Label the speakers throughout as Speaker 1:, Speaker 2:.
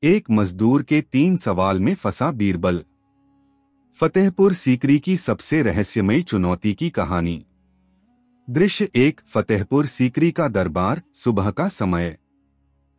Speaker 1: एक मजदूर के 3 सवाल में फंसा बीरबल। फतेहपुर सीकरी की सबसे रहस्यमयी चुनौती की कहानी। दृश्य 1। फतेहपुर सीकरी का दरबार। सुबह का समय।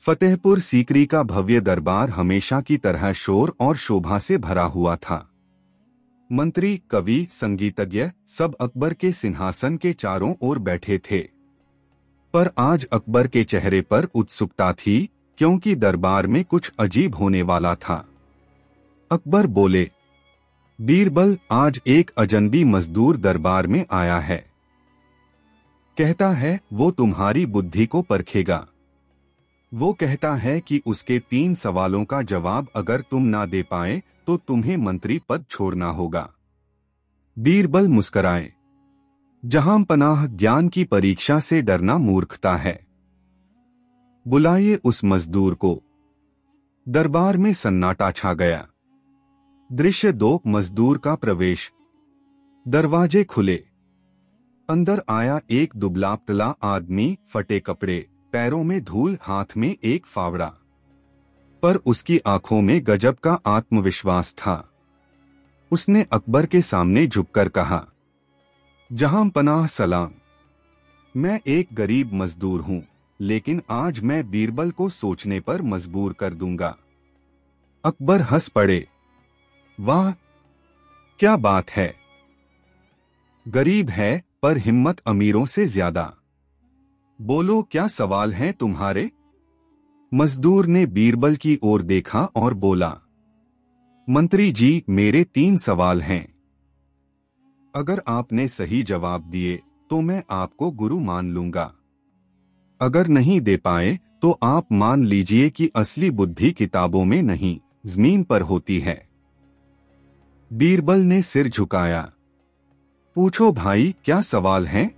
Speaker 1: फतेहपुर सीकरी का भव्य दरबार हमेशा की तरह शोर और शोभा से भरा हुआ था। मंत्री, कवि, संगीतज्ञ सब अकबर के सिंहासन के चारों ओर बैठे थे। पर आज अकबर के चेहरे पर उत्सुकता थी, क्योंकि दरबार में कुछ अजीब होने वाला था। अकबर बोले, बीरबल, आज एक अजनबी मजदूर दरबार में आया है। कहता है वो तुम्हारी बुद्धि को परखेगा। वो कहता है कि उसके 3 सवालों का जवाब अगर तुम ना दे पाए तो तुम्हें मंत्री पद छोड़ना होगा। बीरबल मुस्कराए। जहांपनाह, ज्ञान की परीक्षा से डरना मूर्खता है। बुलाइए उस मजदूर को। दरबार में सन्नाटा छा गया। दृश्य 2। मजदूर का प्रवेश। दरवाजे खुले। अंदर आया एक दुबला पतला आदमी, फटे कपड़े, पैरों में धूल, हाथ में एक फावड़ा। पर उसकी आंखों में गजब का आत्मविश्वास था। उसने अकबर के सामने झुककर कहा, जहांपनाह सलाम। मैं एक गरीब मजदूर हूं, लेकिन आज मैं बीरबल को सोचने पर मजबूर कर दूंगा। अकबर हंस पड़े। वाह, क्या बात है। गरीब है पर हिम्मत अमीरों से ज्यादा। बोलो, क्या सवाल हैं तुम्हारे? मजदूर ने बीरबल की ओर देखा और बोला, मंत्री जी, मेरे 3 सवाल हैं। अगर आपने सही जवाब दिए तो मैं आपको गुरु मान लूंगा। अगर नहीं दे पाए तो आप मान लीजिए कि असली बुद्धि किताबों में नहीं, जमीन पर होती है। बीरबल ने सिर झुकाया। पूछो भाई, क्या सवाल हैं?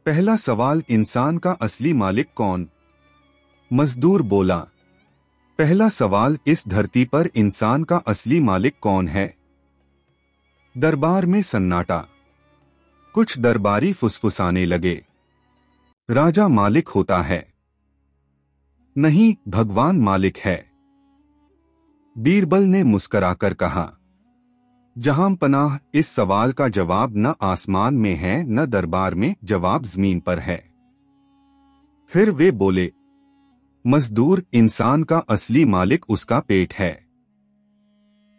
Speaker 1: पहला सवाल, इंसान का असली मालिक कौन? मजदूर बोला, पहला सवाल, इस धरती पर इंसान का असली मालिक कौन है? दरबार में सन्नाटा। कुछ दरबारी फुसफुसाने लगे, राजा मालिक होता है। नहीं, भगवान मालिक है। बीरबल ने मुस्कराकर कहा, जहांपनाह, इस सवाल का जवाब न आसमान में है न दरबार में, जवाब जमीन पर है। फिर वे बोले, मजदूर, इंसान का असली मालिक उसका पेट है।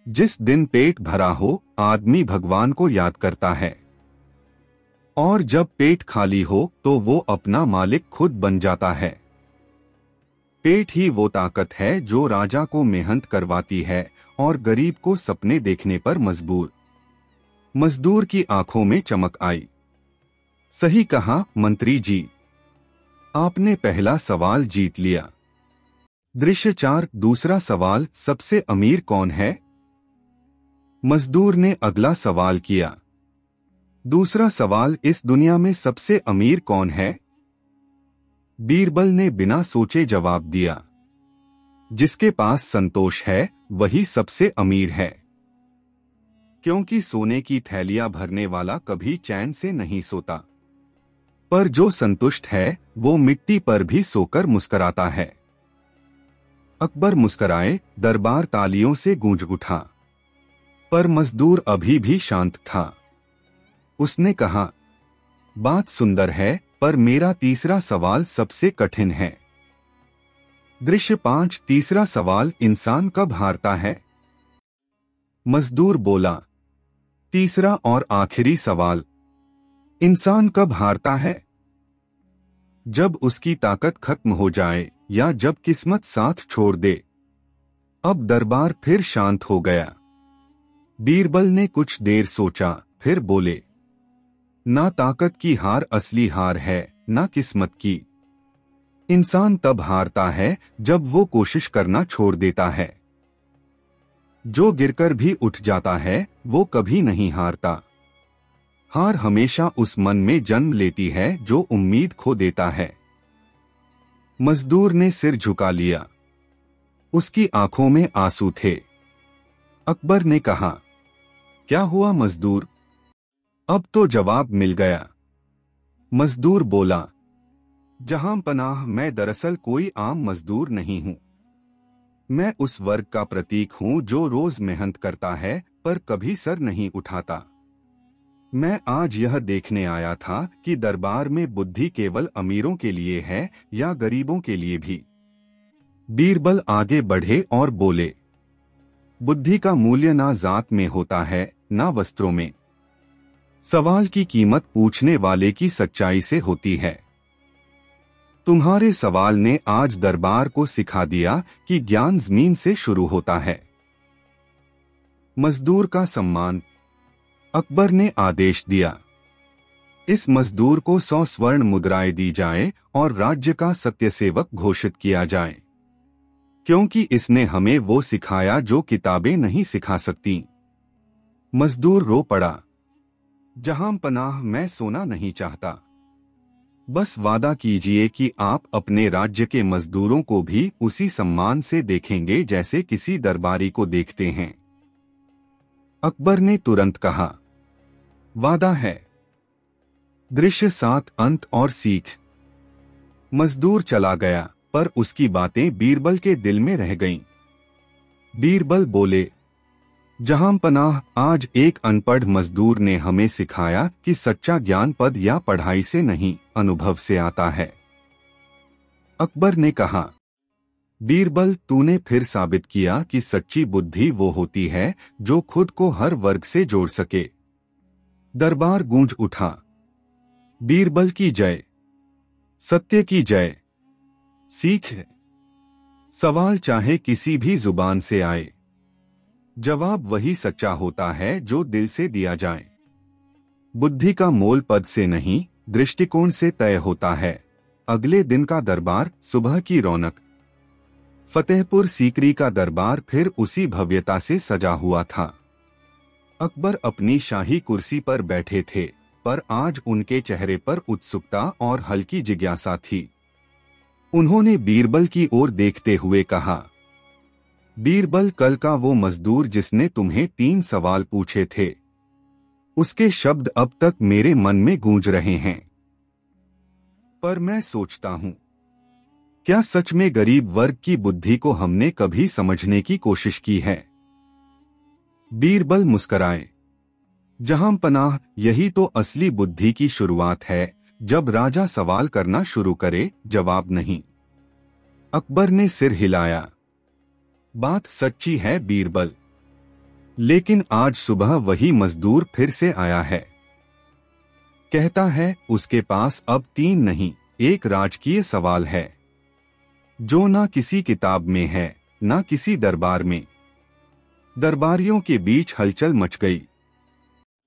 Speaker 1: जिस दिन पेट भरा हो, आदमी भगवान को याद करता है, और जब पेट खाली हो तो वो अपना मालिक खुद बन जाता है। पेट ही वो ताकत है जो राजा को मेहनत करवाती है और गरीब को सपने देखने पर मजबूर। मजदूर की आंखों में चमक आई। सही कहा मंत्री जी, आपने पहला सवाल जीत लिया। दृश्य 4। दूसरा सवाल, सबसे अमीर कौन है? मजदूर ने अगला सवाल किया। दूसरा सवाल, इस दुनिया में सबसे अमीर कौन है? बीरबल ने बिना सोचे जवाब दिया, जिसके पास संतोष है वही सबसे अमीर है। क्योंकि सोने की थैलियां भरने वाला कभी चैन से नहीं सोता, पर जो संतुष्ट है वो मिट्टी पर भी सोकर मुस्कराता है। अकबर मुस्कराए। दरबार तालियों से गूंज उठा, पर मजदूर अभी भी शांत था। उसने कहा, बात सुंदर है, पर मेरा तीसरा सवाल सबसे कठिन है। दृश्य 5। तीसरा सवाल, इंसान कब हारता है? मजदूर बोला, तीसरा और आखिरी सवाल, इंसान कब हारता है? जब उसकी ताकत खत्म हो जाए या जब किस्मत साथ छोड़ दे। अब दरबार फिर शांत हो गया। बीरबल ने कुछ देर सोचा, फिर बोले, ना ताकत की हार असली हार है, ना किस्मत की। इंसान तब हारता है जब वो कोशिश करना छोड़ देता है। जो गिरकर भी उठ जाता है वो कभी नहीं हारता। हार हमेशा उस मन में जन्म लेती है जो उम्मीद खो देता है। मजदूर ने सिर झुका लिया। उसकी आंखों में आंसू थे। अकबर ने कहा, क्या हुआ मजदूर? अब तो जवाब मिल गया। मजदूर बोला, जहांपनाह, मैं दरअसल कोई आम मजदूर नहीं हूं। मैं उस वर्ग का प्रतीक हूँ जो रोज मेहनत करता है पर कभी सर नहीं उठाता। मैं आज यह देखने आया था कि दरबार में बुद्धि केवल अमीरों के लिए है या गरीबों के लिए भी। बीरबल आगे बढ़े और बोले, बुद्धि का मूल्य ना जात में होता है ना वस्त्रों में। सवाल की कीमत पूछने वाले की सच्चाई से होती है। तुम्हारे सवाल ने आज दरबार को सिखा दिया कि ज्ञान जमीन से शुरू होता है। मजदूर का सम्मान। अकबर ने आदेश दिया, इस मजदूर को 100 स्वर्ण मुद्राएं दी जाए और राज्य का सत्यसेवक घोषित किया जाए, क्योंकि इसने हमें वो सिखाया जो किताबें नहीं सिखा सकती। मजदूर रो पड़ा, जहां पनाह मैं सोना नहीं चाहता। बस वादा कीजिए कि आप अपने राज्य के मजदूरों को भी उसी सम्मान से देखेंगे जैसे किसी दरबारी को देखते हैं। अकबर ने तुरंत कहा, वादा है। दृश्य 7 अंत और सीख। मजदूर चला गया पर उसकी बातें बीरबल के दिल में रह गईं। बीरबल बोले, जहां पनाह, आज एक अनपढ़ मजदूर ने हमें सिखाया कि सच्चा ज्ञान पद या पढ़ाई से नहीं, अनुभव से आता है। अकबर ने कहा, बीरबल, तूने फिर साबित किया कि सच्ची बुद्धि वो होती है जो खुद को हर वर्ग से जोड़ सके। दरबार गूंज उठा, बीरबल की जय, सत्य की जय। सीख। सवाल चाहे किसी भी जुबान से आए, जवाब वही सच्चा होता है जो दिल से दिया जाए। बुद्धि का मोल पद से नहीं, दृष्टिकोण से तय होता है। अगले दिन का दरबार, सुबह की रौनक। फतेहपुर सीकरी का दरबार फिर उसी भव्यता से सजा हुआ था। अकबर अपनी शाही कुर्सी पर बैठे थे, पर आज उनके चेहरे पर उत्सुकता और हल्की जिज्ञासा थी। उन्होंने बीरबल की ओर देखते हुए कहा, बीरबल, कल का वो मजदूर जिसने तुम्हें 3 सवाल पूछे थे, उसके शब्द अब तक मेरे मन में गूंज रहे हैं। पर मैं सोचता हूं, क्या सच में गरीब वर्ग की बुद्धि को हमने कभी समझने की कोशिश की है? बीरबल मुस्कराए, जहां पनाह, यही तो असली बुद्धि की शुरुआत है, जब राजा सवाल करना शुरू करे, जवाब नहीं। अकबर ने सिर हिलाया, बात सच्ची है बीरबल, लेकिन आज सुबह वही मजदूर फिर से आया है। कहता है उसके पास अब 3 नहीं, एक राजकीय सवाल है, जो ना किसी किताब में है ना किसी दरबार में। दरबारियों के बीच हलचल मच गई।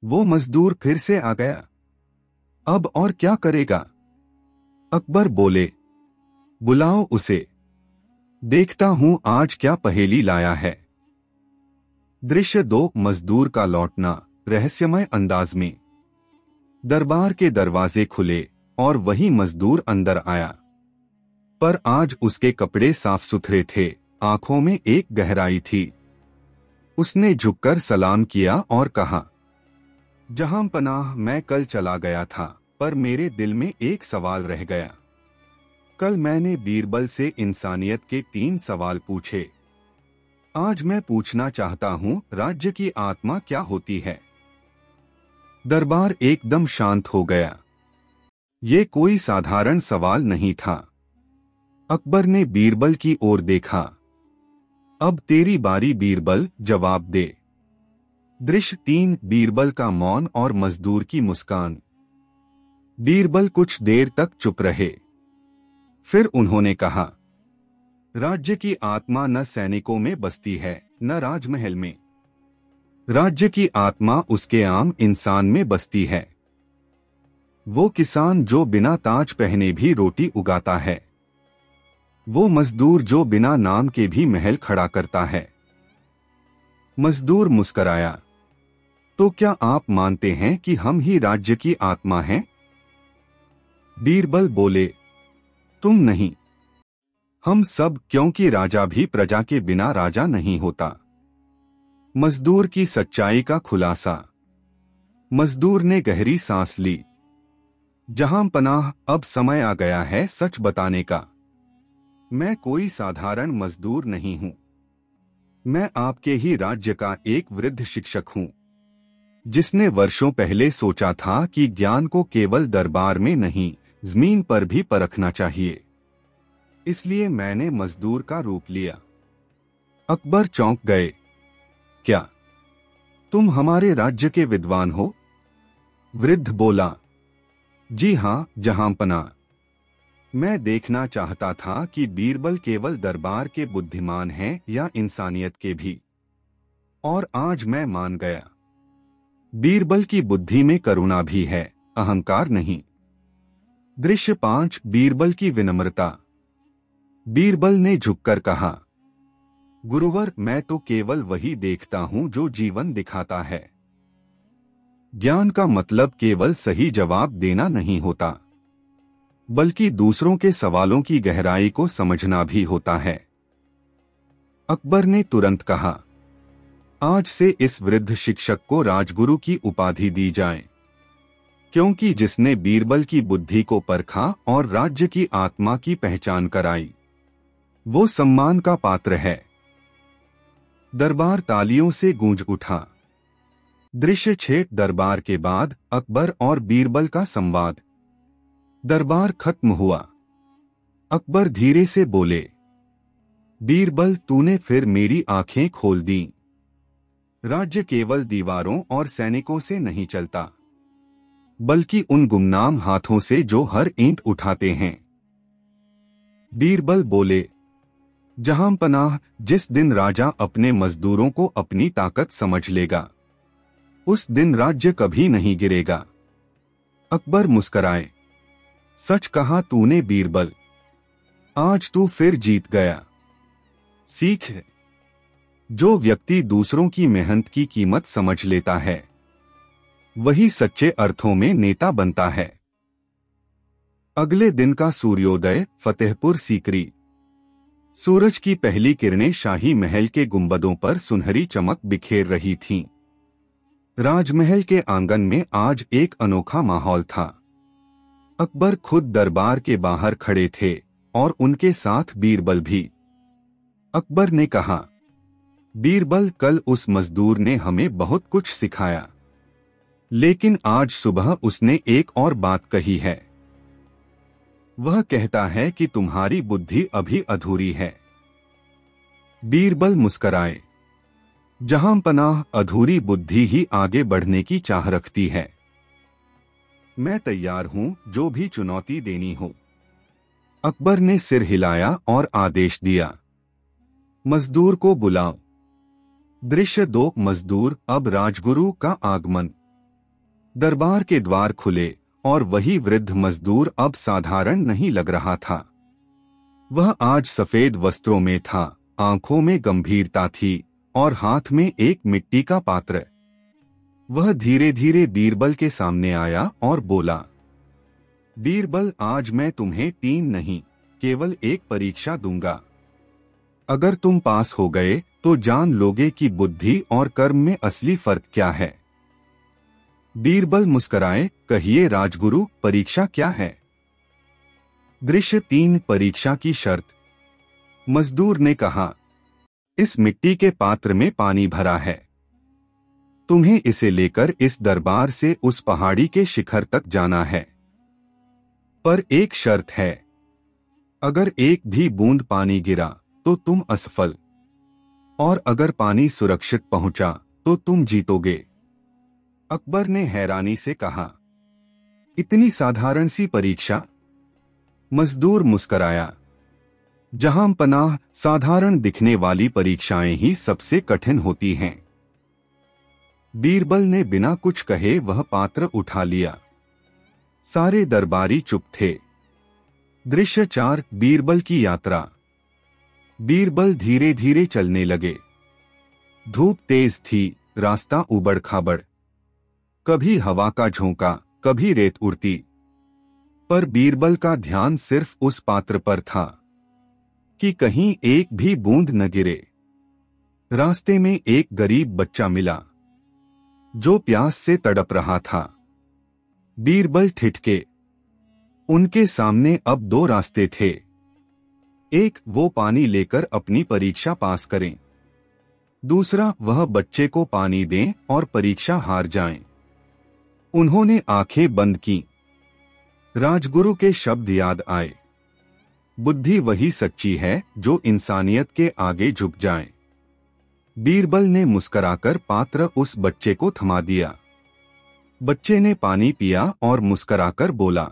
Speaker 1: वो मजदूर फिर से आ गया। अब और क्या करेगा? अकबर बोले, बुलाओ उसे, देखता हूं आज क्या पहेली लाया है। दृश्य 2 मजदूर का लौटना, रहस्यमय अंदाज में। दरबार के दरवाजे खुले और वही मजदूर अंदर आया, पर आज उसके कपड़े साफ सुथरे थे, आंखों में एक गहराई थी। उसने झुककर सलाम किया और कहा, जहां पनाह, मैं कल चला गया था, पर मेरे दिल में एक सवाल रह गया। कल मैंने बीरबल से इंसानियत के 3 सवाल पूछे। आज मैं पूछना चाहता हूं, राज्य की आत्मा क्या होती है? दरबार एकदम शांत हो गया। ये कोई साधारण सवाल नहीं था। अकबर ने बीरबल की ओर देखा। अब तेरी बारी बीरबल, जवाब दे। दृश्य 3 बीरबल का मौन और मजदूर की मुस्कान। बीरबल कुछ देर तक चुप रहे। फिर उन्होंने कहा, राज्य की आत्मा न सैनिकों में बसती है न राजमहल में। राज्य की आत्मा उसके आम इंसान में बसती है। वो किसान जो बिना ताज पहने भी रोटी उगाता है। वो मजदूर जो बिना नाम के भी महल खड़ा करता है। मजदूर मुस्कराया, तो क्या आप मानते हैं कि हम ही राज्य की आत्मा हैं? बीरबल बोले, तुम नहीं, हम सब, क्योंकि राजा भी प्रजा के बिना राजा नहीं होता। मजदूर की सच्चाई का खुलासा। मजदूर ने गहरी सांस ली। जहां पनाह, अब समय आ गया है सच बताने का। मैं कोई साधारण मजदूर नहीं हूं। मैं आपके ही राज्य का एक वृद्ध शिक्षक हूँ, जिसने वर्षों पहले सोचा था कि ज्ञान को केवल दरबार में नहीं, जमीन पर भी परखना चाहिए। इसलिए मैंने मजदूर का रूप लिया। अकबर चौंक गए। क्या तुम हमारे राज्य के विद्वान हो? वृद्ध बोला, जी हाँ जहांपनाह। मैं देखना चाहता था कि बीरबल केवल दरबार के बुद्धिमान हैं या इंसानियत के भी, और आज मैं मान गया। बीरबल की बुद्धि में करुणा भी है, अहंकार नहीं। दृश्य 5। बीरबल की विनम्रता। बीरबल ने झुककर कहा, गुरुवर, मैं तो केवल वही देखता हूं जो जीवन दिखाता है। ज्ञान का मतलब केवल सही जवाब देना नहीं होता, बल्कि दूसरों के सवालों की गहराई को समझना भी होता है। अकबर ने तुरंत कहा, आज से इस वृद्ध शिक्षक को राजगुरु की उपाधि दी जाए, क्योंकि जिसने बीरबल की बुद्धि को परखा और राज्य की आत्मा की पहचान कराई, वो सम्मान का पात्र है। दरबार तालियों से गूंज उठा। दृश्य 6। दरबार के बाद अकबर और बीरबल का संवाद। दरबार खत्म हुआ। अकबर धीरे से बोले, बीरबल, तूने फिर मेरी आंखें खोल दी। राज्य केवल दीवारों और सैनिकों से नहीं चलता, बल्कि उन गुमनाम हाथों से जो हर ईंट उठाते हैं। बीरबल बोले, जहांपनाह, जिस दिन राजा अपने मजदूरों को अपनी ताकत समझ लेगा, उस दिन राज्य कभी नहीं गिरेगा। अकबर मुस्कराए, सच कहा तूने बीरबल, आज तू फिर जीत गया। सीख, जो व्यक्ति दूसरों की मेहनत की कीमत समझ लेता है, वही सच्चे अर्थों में नेता बनता है। अगले दिन का सूर्योदय। फतेहपुर सीकरी। सूरज की पहली किरणें शाही महल के गुंबदों पर सुनहरी चमक बिखेर रही थीं। राजमहल के आंगन में आज एक अनोखा माहौल था। अकबर खुद दरबार के बाहर खड़े थे और उनके साथ बीरबल भी। अकबर ने कहा, बीरबल, कल उस मजदूर ने हमें बहुत कुछ सिखाया, लेकिन आज सुबह उसने एक और बात कही है। वह कहता है कि तुम्हारी बुद्धि अभी अधूरी है। बीरबल मुस्कराए, जहांपनाह, अधूरी बुद्धि ही आगे बढ़ने की चाह रखती है। मैं तैयार हूं जो भी चुनौती देनी हो। अकबर ने सिर हिलाया और आदेश दिया, मजदूर को बुलाओ। दृश्य 2। मजदूर। अब राजगुरु का आगमन। दरबार के द्वार खुले और वही वृद्ध मजदूर अब साधारण नहीं लग रहा था। वह आज सफेद वस्त्रों में था, आंखों में गंभीरता थी और हाथ में एक मिट्टी का पात्र। वह धीरे धीरे बीरबल के सामने आया और बोला, बीरबल, आज मैं तुम्हें 3 नहीं, केवल एक परीक्षा दूंगा। अगर तुम पास हो गए तो जान लोगे कि बुद्धि और कर्म में असली फर्क क्या है। बीरबल मुस्कराए, कहिए राजगुरु, परीक्षा क्या है? दृश्य 3। परीक्षा की शर्त। मजदूर ने कहा, इस मिट्टी के पात्र में पानी भरा है। तुम्हें इसे लेकर इस दरबार से उस पहाड़ी के शिखर तक जाना है। पर एक शर्त है, अगर एक भी बूंद पानी गिरा तो तुम असफल, और अगर पानी सुरक्षित पहुंचा तो तुम जीतोगे। अकबर ने हैरानी से कहा, इतनी साधारण सी परीक्षा? मजदूर मुस्कराया, जहांपनाह, साधारण दिखने वाली परीक्षाएं ही सबसे कठिन होती हैं। बीरबल ने बिना कुछ कहे वह पात्र उठा लिया। सारे दरबारी चुप थे। दृश्य 4। बीरबल की यात्रा। बीरबल धीरे धीरे चलने लगे। धूप तेज थी, रास्ता उबड़ खाबड़, कभी हवा का झोंका, कभी रेत उड़ती। पर बीरबल का ध्यान सिर्फ उस पात्र पर था कि कहीं एक भी बूंद न गिरे। रास्ते में एक गरीब बच्चा मिला जो प्यास से तड़प रहा था। बीरबल ठिठके। उनके सामने अब 2 रास्ते थे। एक, वो पानी लेकर अपनी परीक्षा पास करें, दूसरा, वह बच्चे को पानी दें और परीक्षा हार जाएं। उन्होंने आंखें बंद की। राजगुरु के शब्द याद आए, बुद्धि वही सच्ची है जो इंसानियत के आगे झुक जाए। बीरबल ने मुस्कराकर पात्र उस बच्चे को थमा दिया। बच्चे ने पानी पिया और मुस्कराकर बोला,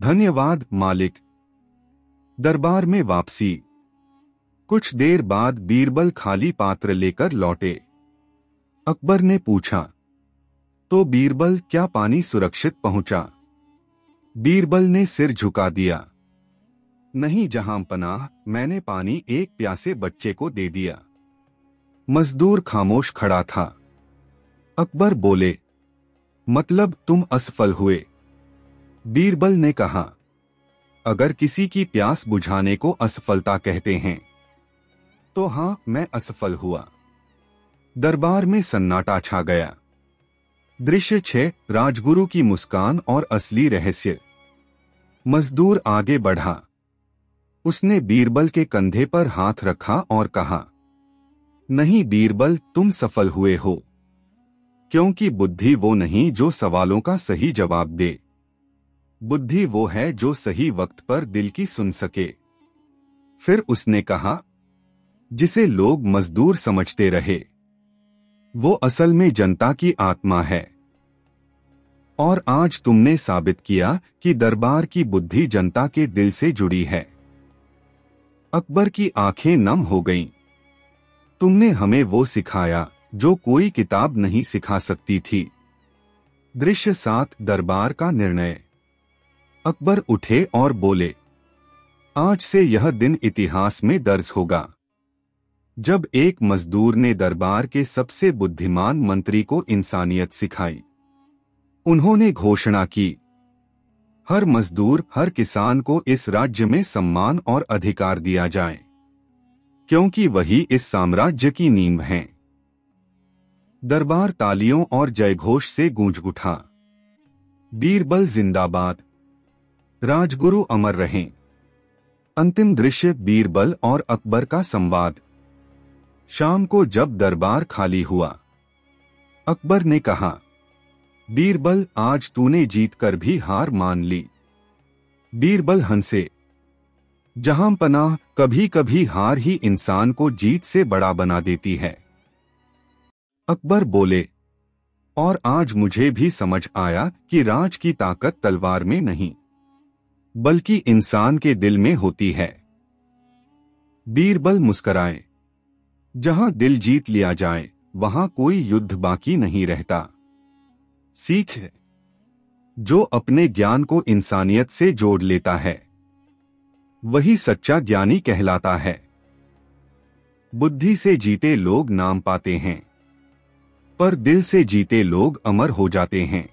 Speaker 1: धन्यवाद मालिक। दरबार में वापसी। कुछ देर बाद बीरबल खाली पात्र लेकर लौटे। अकबर ने पूछा, तो बीरबल, क्या पानी सुरक्षित पहुंचा? बीरबल ने सिर झुका दिया, नहीं जहांपनाह, मैंने पानी एक प्यासे बच्चे को दे दिया। मजदूर खामोश खड़ा था। अकबर बोले, मतलब तुम असफल हुए? बीरबल ने कहा, अगर किसी की प्यास बुझाने को असफलता कहते हैं तो हां, मैं असफल हुआ। दरबार में सन्नाटा छा गया। दृश्य 6, राजगुरु की मुस्कान और असली रहस्य। मजदूर आगे बढ़ा। उसने बीरबल के कंधे पर हाथ रखा और कहा, नहीं बीरबल, तुम सफल हुए हो, क्योंकि बुद्धि वो नहीं जो सवालों का सही जवाब दे। बुद्धि वो है जो सही वक्त पर दिल की सुन सके। फिर उसने कहा, जिसे लोग मजदूर समझते रहे वो असल में जनता की आत्मा है। और आज तुमने साबित किया कि दरबार की बुद्धि जनता के दिल से जुड़ी है। अकबर की आंखें नम हो गईं। तुमने हमें वो सिखाया जो कोई किताब नहीं सिखा सकती थी। दृश्य 7, दरबार का निर्णय। अकबर उठे और बोले, आज से यह दिन इतिहास में दर्ज होगा जब एक मजदूर ने दरबार के सबसे बुद्धिमान मंत्री को इंसानियत सिखाई। उन्होंने घोषणा की, हर मजदूर, हर किसान को इस राज्य में सम्मान और अधिकार दिया जाए, क्योंकि वही इस साम्राज्य की नींव हैं। दरबार तालियों और जयघोष से गूंज उठा। बीरबल जिंदाबाद, राजगुरु अमर रहें। अंतिम दृश्य, बीरबल और अकबर का संवाद। शाम को जब दरबार खाली हुआ, अकबर ने कहा, बीरबल, आज तूने जीतकर भी हार मान ली। बीरबल हंसे, जहांपनाह, कभी कभी हार ही इंसान को जीत से बड़ा बना देती है। अकबर बोले, और आज मुझे भी समझ आया कि राज की ताकत तलवार में नहीं बल्कि इंसान के दिल में होती है। बीरबल मुस्कराए, जहां दिल जीत लिया जाए वहां कोई युद्ध बाकी नहीं रहता। सीख है, जो अपने ज्ञान को इंसानियत से जोड़ लेता है वही सच्चा ज्ञानी कहलाता है। बुद्धि से जीते लोग नाम पाते हैं, पर दिल से जीते लोग अमर हो जाते हैं।